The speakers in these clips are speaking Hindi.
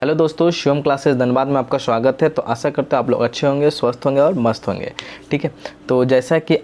हेलो दोस्तों, शिवम क्लासेस धनबाद में आपका स्वागत है। तो आशा करते हैं आप लोग अच्छे होंगे, स्वस्थ होंगे और मस्त होंगे। ठीक है, तो जैसा कि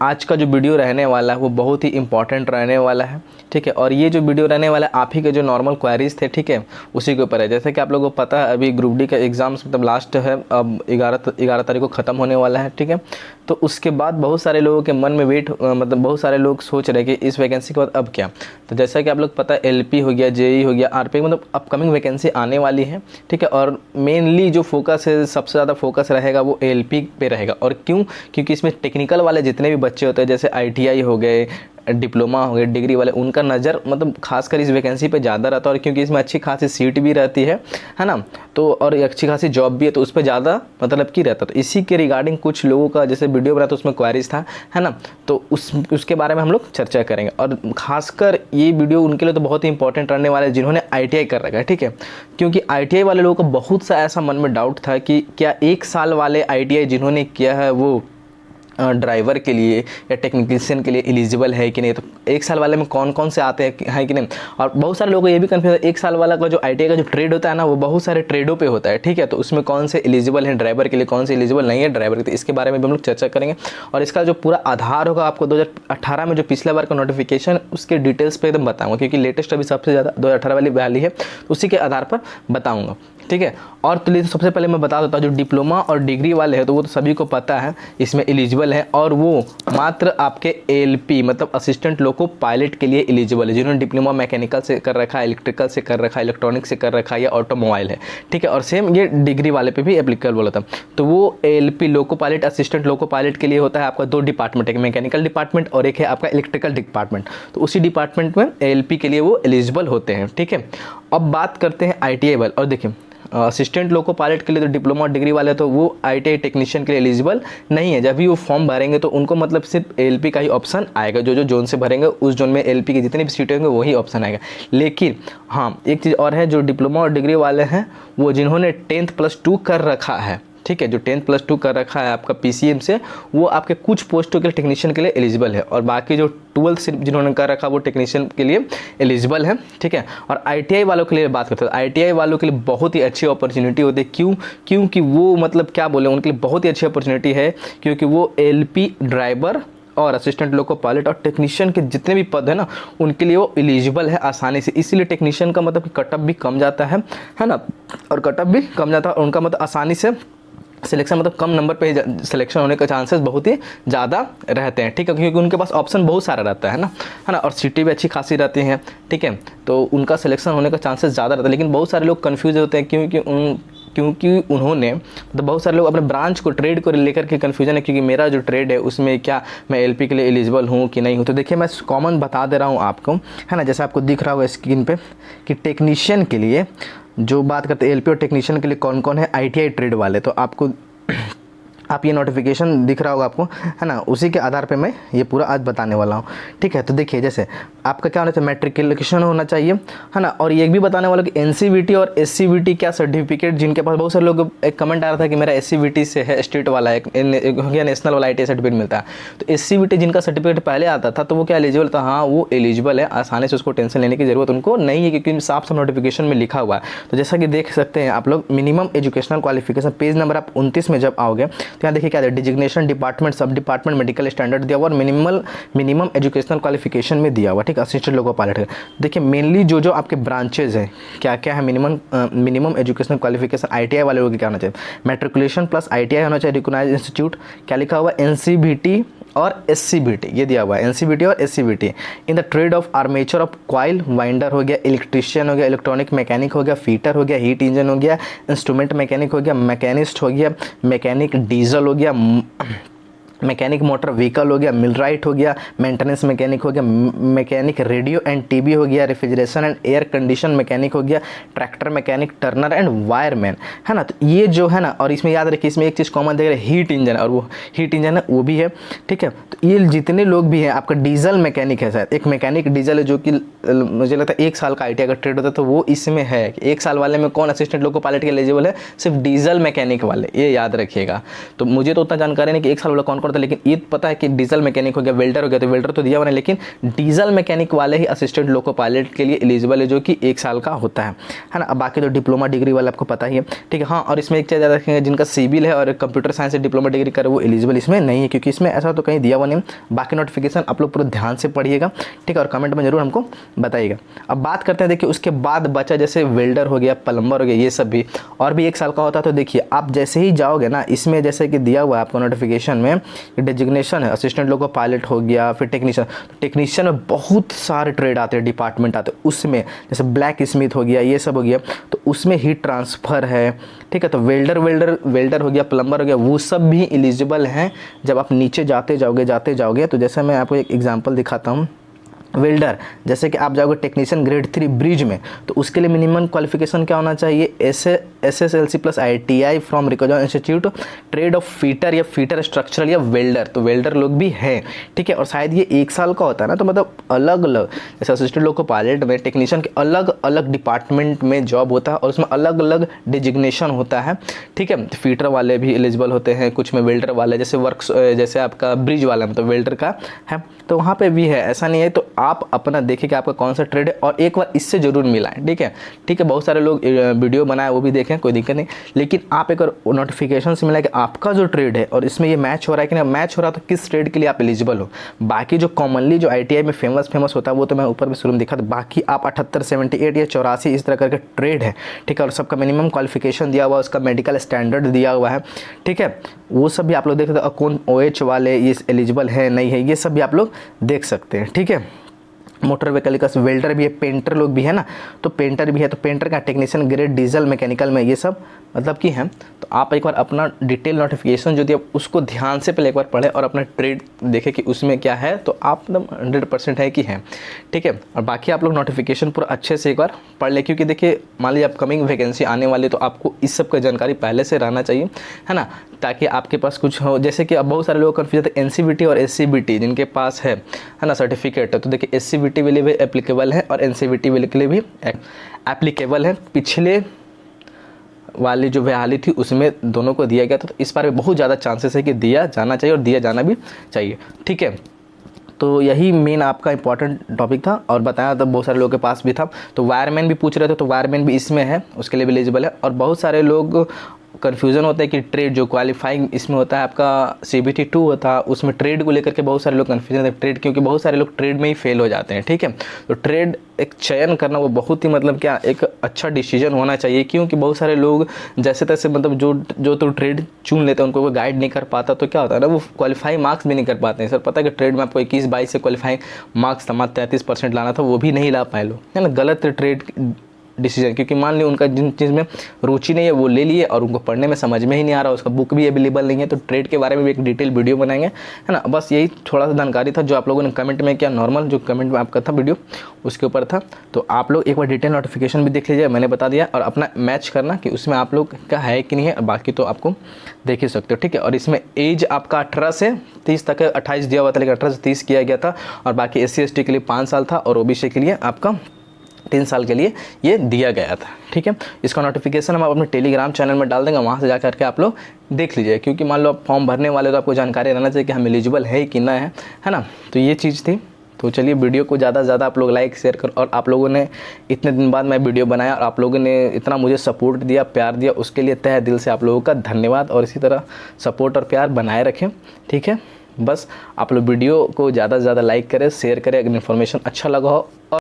आज का जो वीडियो रहने वाला है वो बहुत ही इंपॉर्टेंट रहने वाला है। ठीक है, और ये जो वीडियो रहने वाला है आप ही के जो नॉर्मल क्वेरीज थे, ठीक है, उसी के ऊपर है। जैसे कि आप लोगों को पता है अभी ग्रुप डी का एग्ज़ाम्स मतलब लास्ट है, अब 11 तारीख को ख़त्म होने वाला है। ठीक है, तो उसके बाद बहुत सारे लोगों के मन में मतलब बहुत सारे लोग सोच रहे हैं कि इस वैकेंसी के बाद अब क्या। तो जैसा कि आप लोग पता है एलपी हो गया, जेई हो गया, आरपी मतलब अपकमिंग वैकेंसी आने वाली है। ठीक है, और मेनली जो फोकस है, सबसे ज़्यादा फोकस रहेगा वो एलपी पे रहेगा। और क्यों? क्योंकि इसमें टेक्निकल वाले जितने भी बच्चे होते हैं, जैसे आईटीआई हो गए, डिप्लोमा हो गए, डिग्री वाले, उनका नज़र मतलब खासकर इस वैकेंसी पे ज़्यादा रहता है। और क्योंकि इसमें अच्छी खासी सीट भी रहती है ना, तो और अच्छी खासी जॉब भी है, तो उस पर ज़्यादा मतलब की रहता है। तो इसी के रिगार्डिंग कुछ लोगों का जैसे वीडियो बना तो उसमें क्वेरीज था, है ना, तो उसके बारे में हम लोग चर्चा करेंगे। और खासकर ये वीडियो उनके लिए तो बहुत ही इंपॉर्टेंट रहने वाला है जिन्होंने आईटीआई कर रखा है। ठीक है, क्योंकि आईटीआई वाले लोगों को बहुत सा ऐसा मन में डाउट था कि क्या 1 साल वाले आईटीआई जिन्होंने किया है वो ड्राइवर के लिए या टेक्नीशियन के लिए एलिजिबल है कि नहीं। तो 1 साल वाले में कौन कौन से आते हैं कि नहीं। और बहुत सारे लोगों को ये भी कन्फ्यूज है, 1 साल वाला का जो आईटीआई का जो ट्रेड होता है ना, वो बहुत सारे ट्रेडों पे होता है। ठीक है, तो उसमें कौन से एलिजिबल हैं ड्राइवर के लिए, कौन से एलिजिबल नहीं है ड्राइवर के लिए, इसके बारे में भी हम लोग चर्चा करेंगे। और इसका जो पूरा आधार होगा आपको 2018 में जो पिछला बार का नोटिफिकेशन, उसके डिटेल्स पे एकदम बताऊँगा, क्योंकि लेटेस्ट अभी सबसे ज़्यादा 2018 वाली वैली है, तो उसी के आधार पर बताऊँगा। ठीक है, और तो सबसे पहले मैं बता देता हूँ, जो डिप्लोमा और डिग्री वाले हैं तो वो तो सभी को पता है इसमें एलिजिबल है, और वो मात्र आपके एलपी मतलब असिस्टेंट लोको पायलट के लिए एलिजिबल है, जिन्होंने डिप्लोमा मैकेनिकल से कर रखा है, इलेक्ट्रिकल से कर रखा है, इलेक्ट्रॉनिक से कर रखा है या ऑटोमोबाइल है। ठीक है, और सेम ये डिग्री वाले पे भी एप्लीकेबल होता है। तो वो LP loco pilot, assistant loco pilot के लिए होता है आपका 2 डिपार्टमेंट, एक मैकेनिकल डिपार्टमेंट और एक है आपका इलेक्ट्रिकल डिपार्टमेंट। तो उसी डिपार्टमेंट में एलपी के लिए वो एलिजिबल होते हैं। ठीक है, अब बात करते हैं आईटीआई वाले। और देखिए असिस्टेंट लोको पायलट के लिए तो डिप्लोमा डिग्री वाले तो वो आईटीआई टेक्नीशियन के लिए एलिजिबल नहीं है। जब भी वो फॉर्म भरेंगे तो उनको मतलब सिर्फ एलपी का ही ऑप्शन आएगा, जो जोन से भरेंगे उस जोन में एलपी की जितनी भी सीटें होंगे वही ऑप्शन आएगा। लेकिन हाँ, एक चीज़ और है, जो डिप्लोमा और डिग्री वाले हैं वो जिन्होंने 10+2 कर रखा है, ठीक है, जो 10+2 कर रखा है आपका पीसीएम से, वो आपके कुछ पोस्टों के लिए टेक्नीशियन के लिए एलिजिबल है। और बाकी जो 12 सिर्फ जिन्होंने कर रखा वो टेक्नीशियन के लिए एलिजिबल है। ठीक है, और आईटीआई वालों के लिए बात करते हैं, आईटीआई वालों के लिए बहुत ही अच्छी अपॉर्चुनिटी होती है। क्यों? क्योंकि वो मतलब क्या बोले, उनके लिए बहुत ही अच्छी अपॉर्चुनिटी है, क्योंकि वो एलपी ड्राइवर और असिस्टेंट लोको पायलट और टेक्नीशियन के जितने भी पद है ना, उनके लिए वो एलिजिबल है आसानी से। इसीलिए टेक्नीशियन का मतलब कटअप भी कम जाता है ना, और कटअप भी कम जाता है, और उनका मतलब आसानी से सिलेक्शन मतलब कम नंबर पे सिलेक्शन होने का चांसेस बहुत ही ज़्यादा रहते हैं। ठीक है, क्योंकि उनके पास ऑप्शन बहुत सारा रहता है ना, और सीटें भी अच्छी खासी रहती हैं। ठीक है, तो उनका सिलेक्शन होने का चांसेस ज़्यादा रहता है। लेकिन बहुत सारे लोग कन्फ्यूज होते हैं, क्योंकि उन्होंने मतलब बहुत सारे लोग अपने ब्रांच को, ट्रेड को लेकर के कन्फ्यूजन है, क्योंकि मेरा जो ट्रेड है उसमें क्या मैं एलपी के लिए एलिजिबल हूँ कि नहीं हूँ। तो देखिए मैं कॉमन बता दे रहा हूँ आपको, है ना, जैसे आपको दिख रहा होगा स्क्रीन पे कि टेक्नीशियन के लिए जो बात करते हैं, एलपी और टेक्नीशियन के लिए कौन कौन है आईटीआई ट्रेड वाले, तो आपको आप ये नोटिफिकेशन दिख रहा होगा आपको, है ना, उसी के आधार पे मैं ये पूरा आज बताने वाला हूँ। ठीक है, तो देखिए जैसे आपका क्या होना चाहिए, मैट्रिकुलेशन होना चाहिए, है ना, और ये भी बताने वाला कि एनसीवीटी और एससीवीटी क्या सर्टिफिकेट, जिनके पास बहुत सारे लोग एक कमेंट आ रहा था कि मेरा एससीवीटी से है, स्टेट वाला है, या नेशनल वाला आईटीआई सर्टिफिकेट मिलता है। तो एससीवीटी जिनका सर्टिफिकेट पहले आता था तो वो क्या एलिजिबल था, हाँ वो एलिजिबल है, आसानी से उसको टेंशन लेने की जरूरत उनको नहीं है, क्योंकि साफ साफ नोटिफिकेशन में लिखा हुआ है। तो जैसा कि देख सकते हैं आप लोग, minimum educational qualification, page number आप 29 में जब आओगे तो यहाँ देखिए क्या है, डिजिग्नेशन, डिपार्टमेंट, सब डिपार्टमेंट, मेडिकल स्टैंडर्ड दिया हुआ और मिनिमम एजुकेशनल क्वालिफिकेशन में दिया हुआ। ठीक है, असिस्टेंट लोको पायलट। देखिए मेनली जो आपके ब्रांचेज हैं क्या क्या है, मिनिमम एजुकेशनल क्वालिफिकेशन आईटीआई वाले लोगों की क्या होना चाहिए, मैट्रिकुलेशन प्लस आईटीआई होना चाहिए, रिकॉग्नाइज्ड इंस्टीट्यूट, क्या लिखा हुआ, एनसीबीटी और एससीबीटी, ये दिया हुआ है, एनसीबीटी और SCVT in the trade off armature of coil winder हो गया, इलेक्ट्रिशियन हो गया, इलेक्ट्रॉनिक मैकेनिक हो गया, फीटर हो गया, हीट इंजन हो गया, इंस्ट्रूमेंट मैकेनिक हो गया, मैकेनिस्ट हो गया, मैकेनिक डीजल हो गया, मैकेनिक मोटर व्हीकल हो गया, मिलराइट हो गया, मेंटेनेंस मैकेनिक हो गया, मैकेनिक रेडियो एंड टीवी हो गया, refrigeration and air condition mechanic हो गया, tractor mechanic, Turner and wireman, है ना। तो ये जो है ना, और इसमें याद रखिए इसमें एक चीज़ कॉमन देख रहे हैं, हीट इंजन, और वो हीट इंजन है वो भी है। ठीक है, तो ये जितने लोग भी हैं, आपका डीजल मैकेनिक है, शायद एक मैकेनिक डीजल है, जो कि मुझे लगता है 1 साल का आईटीआई का ट्रेड होता है, तो वो इसमें है। 1 साल वाले में कौन असिस्टेंट लोको पायलट के एलिजिबल है, सिर्फ डीजल मैकेनिक वाले, ये याद रखिएगा। तो मुझे तो उतना जानकारी नहीं कि 1 साल वाला कौन कौन पड़ता है, लेकिन ये पता है कि डीजल मैकेनिक हो गया, वेल्डर हो गया, तो वेल्डर तो दिया हुआ नहीं, लेकिन डीजल मैकेनिक वाले ही असिस्टेंट लोको पायलट के लिए एलिजिबल है, जो कि 1 साल का होता है ना। अब बाकी तो डिप्लोमा डिग्री वाले आपको पता ही है, ठीक है। हाँ, और इसमें एक चीज़ याद रखेंगे, जिनका सिविल है और कंप्यूटर साइंस से डिप्लोमा डिग्री करे वो एलिजिबल इसमें नहीं है, क्योंकि इसमें ऐसा तो कहीं दिया हुआ नहीं। बाकी नोटिफिकेशन आप लोग पूरा ध्यान से पढ़िएगा, ठीक है, और कमेंट में जरूर हमको बताइएगा। अब बात करते हैं, देखिए उसके बाद बचा जैसे वेल्डर हो गया, प्लम्बर हो गया, ये सब भी और भी 1 साल का होता है। तो देखिए आप जैसे ही जाओगे ना, इसमें जैसे कि दिया हुआ है आपको नोटिफिकेशन में डेजिग्नेशन है, असिस्टेंट लोको पायलट हो गया, फिर टेक्नीशियन। टेक्नीशियन में बहुत सारे ट्रेड आते हैं, डिपार्टमेंट आते हैं, उसमें जैसे ब्लैक स्मिथ हो गया, ये सब हो गया, तो उसमें हीट ट्रांसफ़र है, ठीक है। तो वेल्डर हो गया, प्लम्बर हो गया, वो सब भी एलिजिबल हैं जब आप नीचे जाते जाओगे। तो जैसे मैं आपको एक एग्जांपल दिखाता हूँ। वेल्डर जैसे कि आप जाओगे टेक्नीशियन ग्रेड 3 ब्रिज में, तो उसके लिए मिनिमम क्वालिफिकेशन क्या होना चाहिए, SSLC plus ITI from recognised institute trade of fitter या फीटर स्ट्रक्चरल या वेल्डर। तो वेल्डर लोग भी हैं, ठीक है। और शायद ये 1 साल का होता है ना, तो मतलब अलग अलग जैसे असिस्टेंट लोको पायलट में टेक्नीशियन के अलग अलग डिपार्टमेंट में जॉब होता है और उसमें अलग अलग डिजिग्नेशन होता है, ठीक है। फीटर वाले भी एलिजिबल होते हैं, कुछ में वेल्डर वाले, जैसे आपका ब्रिज वाला में तो वेल्डर का है, तो वहाँ पे भी है, ऐसा नहीं है। तो आप अपना देखिए कि आपका कौन सा ट्रेड है और एक बार इससे जरूर मिलाएं, ठीक है। बहुत सारे लोग वीडियो बनाए वो भी देखें, कोई दिक्कत नहीं, लेकिन आप एक बार नोटिफिकेशन से मिला कि आपका जो ट्रेड है और इसमें ये मैच हो रहा है कि नहीं, मैच हो रहा है तो किस ट्रेड के लिए आप एलिजिबल हो। बाकी जो कॉमनली जो ITI में फेमस होता है वो तो मैं ऊपर में शुरू में दिखा था, बाकी आप 78, 78 या 84 इस तरह करके ट्रेड है, ठीक है। और सबका मिनिमम क्वालिफिकेशन दिया हुआ है, उसका मेडिकल स्टैंडर्ड दिया हुआ है, ठीक है। वो सब भी आप लोग देख सकते हैं, कौन OH वाले ये एलिजिबल है नहीं है, ये सब भी आप लोग देख सकते हैं, ठीक है। मोटर व्हीकल का वेल्डर भी है, पेंटर लोग भी है ना, तो पेंटर भी है, तो पेंटर का टेक्नीशियन ग्रेड डीजल मैकेनिकल में ये सब मतलब कि हैं। तो आप एक बार अपना डिटेल नोटिफिकेशन जो दिया उसको ध्यान से पहले एक बार पढ़ें और अपना ट्रेड देखें कि उसमें क्या है, तो आप मतलब 100% है कि है, ठीक है। और बाकी आप लोग नोटिफिकेशन पूरा अच्छे से एक बार पढ़ ले, क्योंकि देखिए मान लीजिए अपकमिंग वैकेंसी आने वाली, तो आपको इस सब का जानकारी पहले से रहना चाहिए, है ना, ताकि आपके पास कुछ हो। जैसे कि अब बहुत सारे लोग कन्फ्यूज होते हैं NCVT और SCVT जिनके पास है ना सर्टिफिकेट, तो देखिए SCVT के लिए भी एप्लीकेबल है और NCVT के लिए भी एप्लीकेबल है। पिछले वाली जो बहाली थी उसमें दोनों को दिया गया था, तो इस बार में बहुत ज़्यादा चांसेस है कि दिया जाना चाहिए और दिया जाना भी चाहिए, ठीक है। तो यही मेन आपका इंपॉर्टेंट टॉपिक था और बताया था, बहुत सारे लोगों के पास भी था। तो वायरमैन भी पूछ रहे थे, तो वायरमैन भी इसमें है, उसके लिए भी एलिजिबल है। और बहुत सारे लोग कन्फ्यूज़न होता है कि ट्रेड जो क्वालिफाइंग इसमें होता है आपका CBT 2 होता है, उसमें ट्रेड को लेकर के बहुत सारे लोग कन्फ्यूजन होते हैं ट्रेड, क्योंकि बहुत सारे लोग ट्रेड में ही फेल हो जाते हैं, ठीक है। तो ट्रेड एक चयन करना वो बहुत ही मतलब क्या एक अच्छा डिसीजन होना चाहिए, क्योंकि बहुत सारे लोग जैसे तैसे मतलब जो तो ट्रेड चुन लेते हैं उनको कोई गाइड नहीं कर पाता, तो क्या होता है ना, वो क्वालिफाई मार्क्स भी नहीं कर पाते हैं। सर पता है कि ट्रेड में आपको 21-22 से क्वालिफाइंग मार्क्स 33% लाना था, वो भी नहीं ला पाए लोग, है ना, गलत ट्रेड डिसीजन। क्योंकि मान ली उनका जिन चीज़ में रुचि नहीं है वो ले लिए और उनको पढ़ने में समझ में ही नहीं आ रहा, उसका बुक भी अवेलेबल नहीं है। तो ट्रेड के बारे में भी एक डिटेल वीडियो बनाएंगे, है ना। बस यही थोड़ा सा जानकारी था जो आप लोगों ने कमेंट में किया, नॉर्मल जो कमेंट में आपका था वीडियो उसके ऊपर था। तो आप लोग एक बार डिटेल नोटिफिकेशन भी देख लीजिए, मैंने बता दिया, और अपना मैच करना कि उसमें आप लोग का है कि नहीं है, बाकी तो आपको देख ही सकते हो, ठीक है। और इसमें एज आपका 18 से 30 तक है, 28 दिया हुआ था लेकिन 18 से 30 किया गया था। और बाकी SC/ST के लिए 5 साल था और OBC के लिए आपका 3 साल के लिए ये दिया गया था, ठीक है। इसका नोटिफिकेशन हम अपने टेलीग्राम चैनल में डाल देंगे, वहाँ से जा करके आप लोग देख लीजिए, क्योंकि मान लो आप फॉर्म भरने वाले तो आपको जानकारी रहना चाहिए कि हम एलिजिबल है कि ना है ना। तो ये चीज़ थी। तो चलिए वीडियो को ज़्यादा से ज़्यादा आप लोग लाइक शेयर करो, और आप लोगों ने इतने दिन बाद मैं वीडियो बनाया और आप लोगों ने इतना मुझे सपोर्ट दिया, प्यार दिया, उसके लिए तहे दिल से आप लोगों का धन्यवाद। और इसी तरह सपोर्ट और प्यार बनाए रखें, ठीक है। बस आप लोग वीडियो को ज़्यादा से ज़्यादा लाइक करें, शेयर करें अगर इन्फॉर्मेशन अच्छा लगा हो।